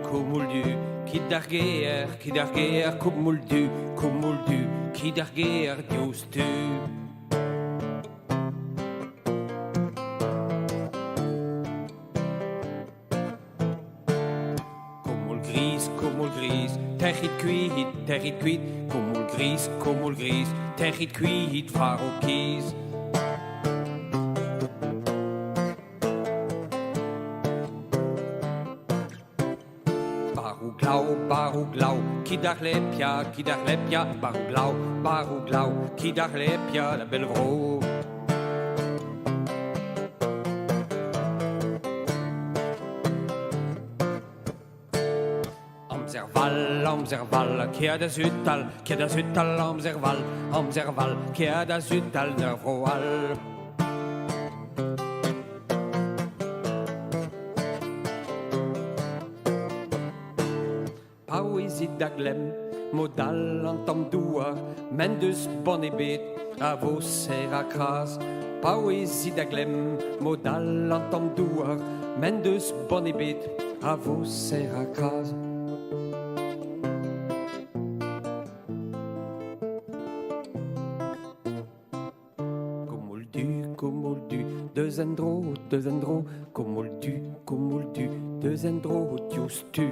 kumuldu, kidarger, kumuldu, kidarger, diostu. Kumul gris, techit kuit, kumul gris, techit kuit, farokis. Baruglau, kidarlepia, baruglau, kidarlepia, la belle vro. Omzerval, kia da zutal, omzerval, kia da zutal, nervoal. Pauisit da glem, modal an tam douar, mendus bon ebet, a vos ser a kras. Pauisit da glem, modal an tam douar, mendus bon ebet, a vos ser a kras. Deux endro, kumuldu, deux endro, diostu.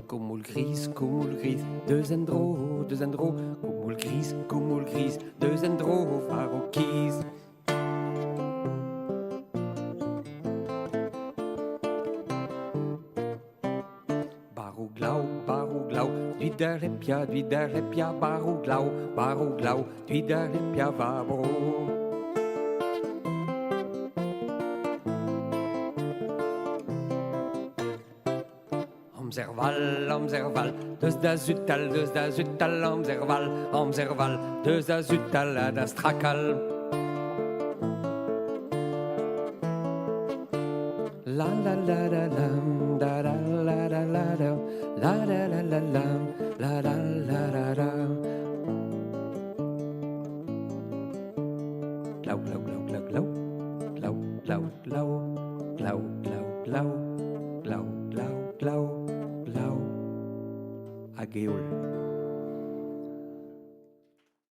Kumul gris, deux endro, kumul gris, deux endro, farokis. Baruglau, duiderlepia, baruglau, duiderlepia, vabro. Omzerval, deus da zutal, omzerval, deus da zutal, ad astrakal. La la la la la, da la la la la la, la la la la la, la la la la la. Glau, glau, glau, glau, glau, glau, glau, glau, glau, glau, glau, glau, glau, glau, glau. Ageul.